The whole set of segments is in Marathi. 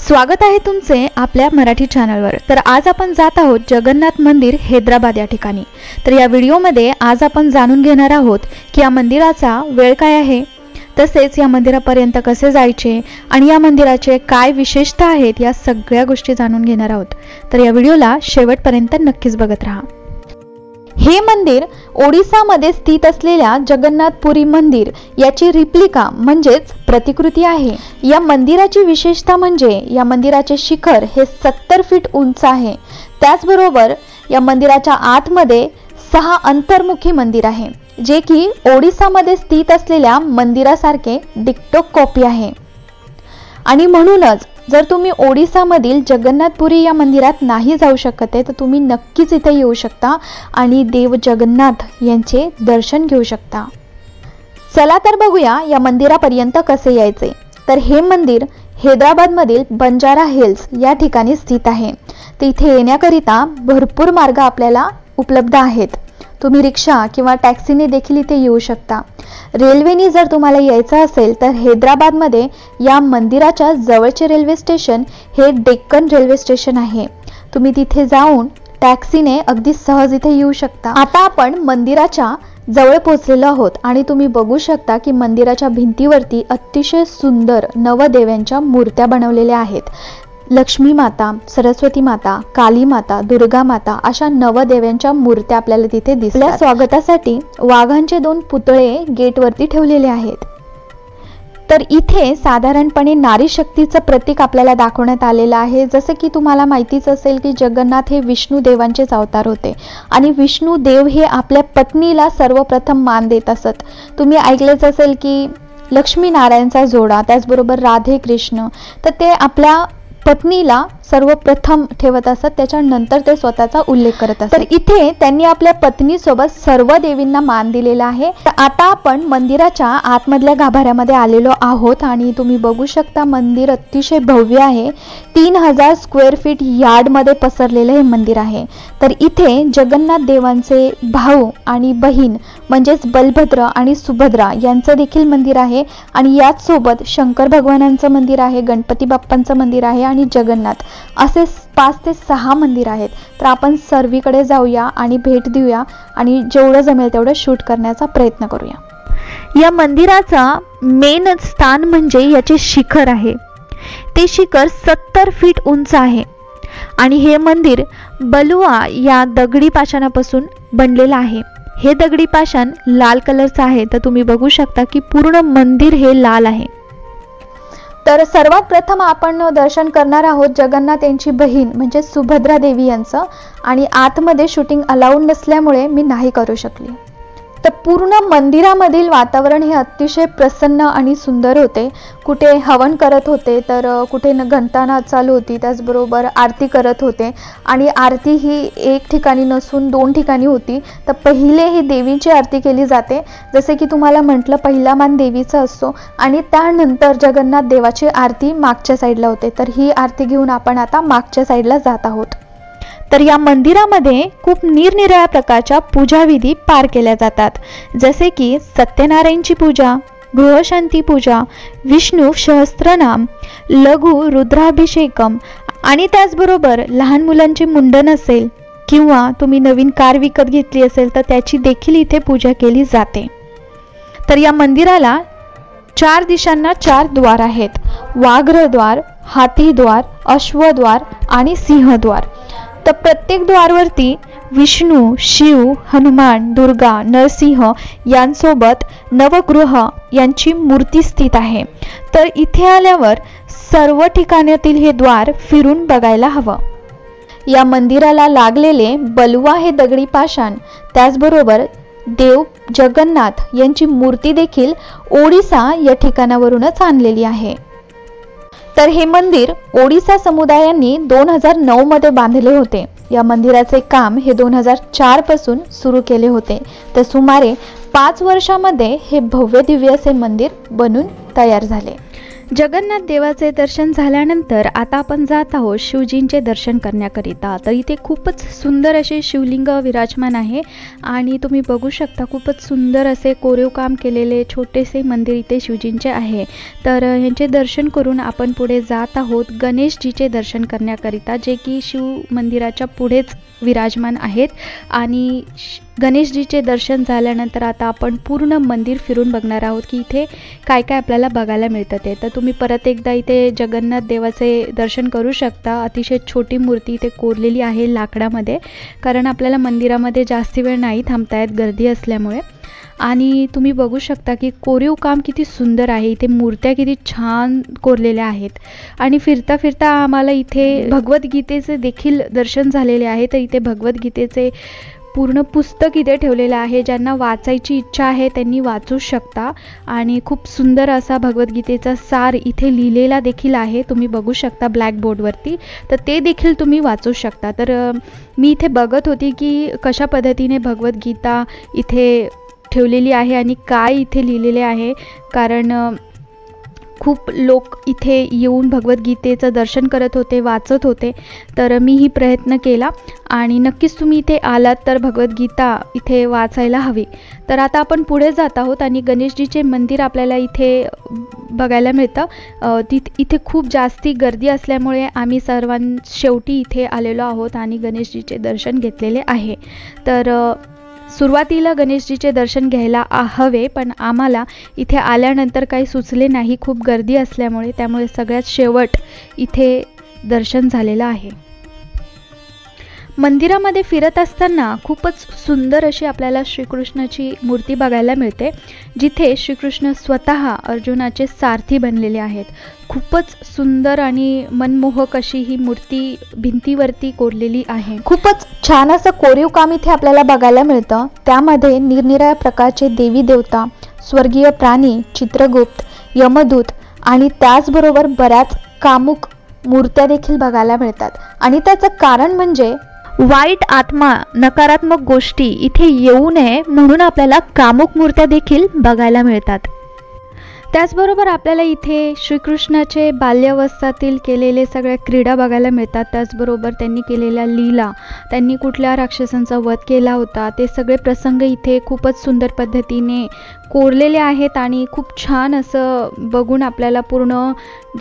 स्वागत आहे तुमचे आपल्या मराठी चॅनलवर। तर आज आपण जात आहोत जगन्नाथ मंदिर हैदराबाद या ठिकाणी। तर या व्हिडिओमध्ये आज आपण जाणून घेणार आहोत की या मंदिराचा वेळ काय आहे, तसेच या मंदिरापर्यंत कसे जायचे आणि या मंदिराचे काय विशेषता आहेत, या सगळ्या गोष्टी जाणून घेणार आहोत। तर या व्हिडिओला शेवटपर्यंत नक्कीच बघत राहा। हे मंदिर ओडिसामध्ये स्थित असलेल्या जगन्नाथपुरी मंदिर याची रिप्लिका म्हणजेच प्रतिकृती आहे। या मंदिराची विशेषता म्हणजे या मंदिराचे शिखर हे 70 फीट उंच आहे। त्याचबरोबर या मंदिराच्या आतमध्ये 6 अंतर्मुखी मंदिर आहे, जे की ओडिसामध्ये स्थित असलेल्या मंदिरासारखे डिक्टो कॉपी आहे। आणि म्हणूनच जर तुम्ही ओडिसामधील जगन्नाथपुरी या मंदिरात नाही जाऊ शकत आहे तर तुम्ही नक्कीच इथे येऊ शकता आणि देव जगन्नाथ यांचे दर्शन घेऊ शकता। चला तर बघूया या मंदिरापर्यंत कसे यायचे। तर हे मंदिर हैदराबादमधील बंजारा हिल्स या ठिकाणी स्थित आहे। तिथे येण्याकरिता भरपूर मार्ग आपल्याला उपलब्ध आहेत। तुम्ही रिक्षा किंवा टॅक्सीने देखील इथे येऊ शकता। रेल्वेने जर तुम्हाला यायचं असेल तर हैदराबादमध्ये या मंदिराच्या जवळचे रेल्वे स्टेशन हे डेक्कन रेल्वे स्टेशन आहे। तुम्ही तिथे जाऊन टॅक्सीने अगदी सहज इथे येऊ शकता। आता आपण मंदिराच्या जवळ पोहोचलेलो आहोत आणि तुम्ही बघू शकता की मंदिराच्या भिंतीवरती अतिशय सुंदर नवदेव्यांच्या मूर्त्या बनवलेल्या आहेत। लक्ष्मी माता, सरस्वती माता, काली माता, दुर्गा माता अशा नवदेव्यांच्या मूर्त्या आपल्याला तिथे दिसतात। स्वागतासाठी वाघांचे 2 पुतळे गेटवरती ठेवलेले आहेत। तर इथे साधारणपणे नारी शक्तीचं प्रतीक आपल्याला दाखवण्यात आलेलं आहे। जसं की तुम्हाला माहितीच असेल की जगन्नाथ हे विष्णू देवांचेच अवतार होते आणि विष्णू देव हे आपल्या पत्नीला सर्वप्रथम मान देत असत। तुम्ही ऐकलेच असेल की लक्ष्मी नारायणचा जोडा, त्याचबरोबर राधे कृष्ण, तर ते आपल्या पत्नीला सर्वप्रथम ठेवत असत, त्याच्यानंतर ते स्वतःचा उल्लेख करत असत। तर इथे त्यांनी आपल्या पत्नीसोबत सर्व देवींना मान दिलेला आहे। तर आता आपण मंदिराच्या आतमधल्या गाभाऱ्यामध्ये आलेलो आहोत आणि तुम्ही बघू शकता मंदिर अतिशय भव्य आहे। 3000 स्क्वेअर फीट यार्डमध्ये पसरलेले हे मंदिर आहे। तर इथे जगन्नाथ देवांचे भाऊ आणि बहीण म्हणजेच बलभद्र आणि सुभद्रा यांचं देखील मंदिर आहे आणि याच सोबत शंकर भगवानांचं मंदिर आहे, गणपती बाप्पांचं मंदिर आहे आणि जगन्नाथ, असे 5 ते 6 मंदिर आहेत। तर आपण सर्वीकडे जाऊया आणि भेट देऊया आणि जेवढं जमेल तेवढं शूट करण्याचा प्रयत्न करूया। या मंदिराचा मेन स्थान म्हणजे याचे शिखर आहे। ते शिखर 70 फीट उंच आहे आणि हे मंदिर बलुआ या दगडी पाषाणापासून बनलेलं आहे। हे दगडी पाषाण लाल कलरचं आहे। तर तुम्ही बघू शकता की पूर्ण मंदिर हे लाल आहे। तर सर्वात प्रथम आपण दर्शन करणार आहोत जगन्नाथ यांची बहीण म्हणजे सुभद्रा देवी यांचं, आणि आतमध्ये शूटिंग अलाउड नसल्यामुळे मी नाही करू शकली। तर पूर्ण मंदिरामधील वातावरण हे अतिशय प्रसन्न आणि सुंदर होते। कुठे हवन करत होते तर कुठे घंटानाद चालू होती, त्याचबरोबर आरती करत होते आणि आरती ही एक ठिकाणी नसून 2 ठिकाणी होती। तर पहिले ही देवीची आरती केली जाते, जसे की तुम्हाला म्हटलं पहिला मान देवीचा असतो आणि त्यानंतर जगन्नाथ देवाची आरती मागच्या साईडला होते। तर ही आरती घेऊन आपण आता मागच्या साईडला जात आहोत। तर या मंदिरामध्ये खूप निरनिराळ्या प्रकारच्या पूजाविधी पार केल्या जातात, जसे की सत्यनारायणची पूजा, गृहशांती पूजा, विष्णू सहस्त्रनाम, लघु रुद्राभिषेकम आणि त्याचबरोबर लहान मुलांचे मुंडन असेल किंवा तुम्ही नवीन कार विकत घेतली असेल तर त्याची देखील इथे पूजा केली जाते। तर या मंदिराला 4 दिशांना 4 द्वार आहेत, वाघ्रद्वार, हातीद्वार, अश्वद्वार आणि सिंहद्वार। तर प्रत्येक द्वारवरती विष्णू, शिव, हनुमान, दुर्गा, नरसिंह यांसोबत नवग्रह यांची मूर्ती स्थित आहे। तर इथे आल्यावर सर्व ठिकाणातील हे द्वार फिरून बघायला हवं। या मंदिराला लागलेले बलुआ हे दगडी पाषाण, त्याचबरोबर देव जगन्नाथ यांची मूर्ती देखील ओडिसा या ठिकाणावरूनच आणलेली आहे। तर हे मंदिर ओडिसा समुदायांनी 2009 मध्ये बांधले होते। या मंदिराचे काम हे 2004 पासून सुरू केले होते। तर सुमारे 5 वर्षांमध्ये हे भव्य दिव्य असे मंदिर बनून तयार झाले। जगन्नाथ देवाचे दर्शन झाल्यानंतर आता आपण जात आहोत शिवजींचे दर्शन करण्याकरिता। तर इथे खूपच सुंदर असे शिवलिंग विराजमान आहे आणि तुम्ही बघू शकता खूपच सुंदर असे कोरीव काम केलेले छोटेसे मंदिर इथे शिवजींचे आहे। तर यांचे दर्शन करून आपण पुढे जात आहोत गणेशजीचे दर्शन करण्याकरिता, जे की शिव मंदिराच्या पुढेच विराजमान आहेत। आणि गणेशजीचे दर्शन झाल्यानंतर आता आपण पूर्ण मंदिर फिरून बघणार आहोत की इथे काय काय आपल्याला बघायला मिळतं ते। तर तुम्ही परत एकदा इथे जगन्नाथ देवाचे दर्शन करू शकता। अतिशय छोटी मूर्ती इथे कोरलेली आहे लाकडामध्ये, कारण आपल्याला मंदिरामध्ये जास्त वेळ नाही थांबता येत गर्दी असल्यामुळे। आणि तुम्ही बघू शकता की कोरीव काम किती सुंदर आहे, इथे मूर्त्या किती छान कोरलेल्या आहेत। आणि फिरता फिरता आम्हाला इथे भगवद्गीतेचे देखील दर्शन झालेले आहे। तर इथे भगवद्गीतेचे पूर्ण पुस्तक इथे ठेवलेलं आहे, ज्यांना वाचायची इच्छा आहे त्यांनी वाचू शकता। आणि खूप सुंदर असा भगवद्गीतेचा सार इथे लिहिलेला देखील आहे, तुम्ही बघू शकता ब्लॅकबोर्डवरती, तर ते देखील तुम्ही वाचू शकता। तर मी इथे बघत होती की कशा पद्धतीने भगवद्गीता इथे ठेवलेली आहे आणि काय इथे लिहिलेले आहे, कारण खूप लोक इथे येऊन भगवद्गीतेचं दर्शन करत होते, वाचत होते। तर मीही प्रयत्न केला आणि नक्कीच तुम्ही इथे आलात तर भगवद्गीता इथे वाचायला हवी। तर आता आपण पुढे जात आहोत आणि गणेशजीचे मंदिर आपल्याला इथे बघायला मिळतं। इथे खूप जास्ती गर्दी असल्यामुळे आम्ही शेवटी इथे आलेलो आहोत आणि गणेशजीचे दर्शन घेतलेले आहे। तर सुरुवातीला गणेशजीचे दर्शन घ्यायला हवे, पण आम्हाला इथे आल्यानंतर काही सुचले नाही खूप गर्दी असल्यामुळे, त्यामुळे सगळ्यात शेवट इथे दर्शन झालेलं आहे। मंदिरामध्ये फिरत असताना खूपच सुंदर अशी आपल्याला श्रीकृष्णाची मूर्ती बघायला मिळते, जिथे श्रीकृष्ण स्वतः अर्जुनाचे सारथी बनलेले आहेत। खूपच सुंदर आणि मनमोहक अशी ही मूर्ती भिंतीवरती कोरलेली आहे। खूपच छान असं कोरीव काम इथे आपल्याला बघायला मिळतं। त्यामध्ये निरनिराळ्या प्रकारचे देवी देवता, स्वर्गीय प्राणी, चित्रगुप्त, यमदूत आणि त्याचबरोबर बऱ्याच कामुक मूर्त्या देखील बघायला मिळतात। आणि त्याचं कारण म्हणजे वाईट आत्मा, नकारात्मक गोष्टी इथे येऊ नये म्हणून आपल्याला कामुक मूर्त्या देखील बघायला मिळतात। त्याचबरोबर आपल्याला इथे श्रीकृष्णाचे बाल्यावस्थातील केलेले सगळ्या क्रीडा बघायला मिळतात। त्याचबरोबर त्यांनी केलेल्या लीला, त्यांनी कुठल्या राक्षसांचा वध केला होता, ते सगळे प्रसंग इथे खूपच सुंदर पद्धतीने कोरलेले आहेत। आणि खूप छान असं बघून आपल्याला पूर्ण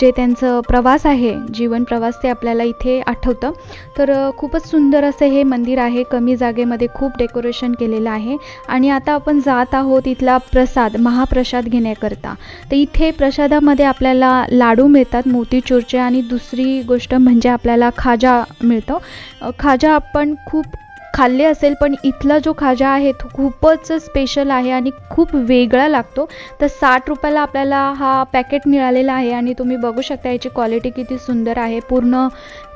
जे त्यांचं प्रवास आहे, जीवन प्रवास, ते आपल्याला इथे आठवतं। तर खूपच सुंदर असं हे मंदिर आहे, कमी जागेमध्ये खूप डेकोरेशन केलेलं आहे। आणि आता आपण जात आहोत इथला प्रसाद, महाप्रसाद घेण्याकरता। तर इथे प्रसादामध्ये आपल्याला लाडू मिळतात मोतीचूरचे, आणि दुसरी गोष्ट म्हणजे आपल्याला खाजा मिळतो। खाजा आपण खूप खाल्ले असेल, पण इथला जो खाजा आहे तो खूपच स्पेशल आहे आणि खूप वेगळा लागतो। तर 60 रुपयाला आपल्याला हा पॅकेट मिळालेला आहे आणि तुम्ही बघू शकता याची क्वालिटी किती सुंदर आहे। पूर्ण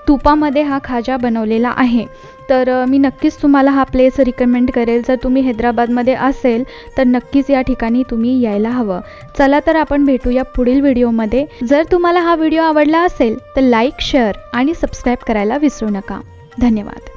तुपामध्ये हा खाजा बनवलेला आहे। तर मी नक्कीच तुम्हाला हा प्लेस रिकमेंड करेल, जर तुम्ही हैदराबादमध्ये असेल तर नक्कीच या ठिकाणी तुम्ही यायला हवं। चला तर आपण भेटूया पुढील व्हिडिओमध्ये। जर तुम्हाला हा व्हिडिओ आवडला असेल तर लाईक, शेअर आणि सबस्क्राईब करायला विसरू नका। धन्यवाद।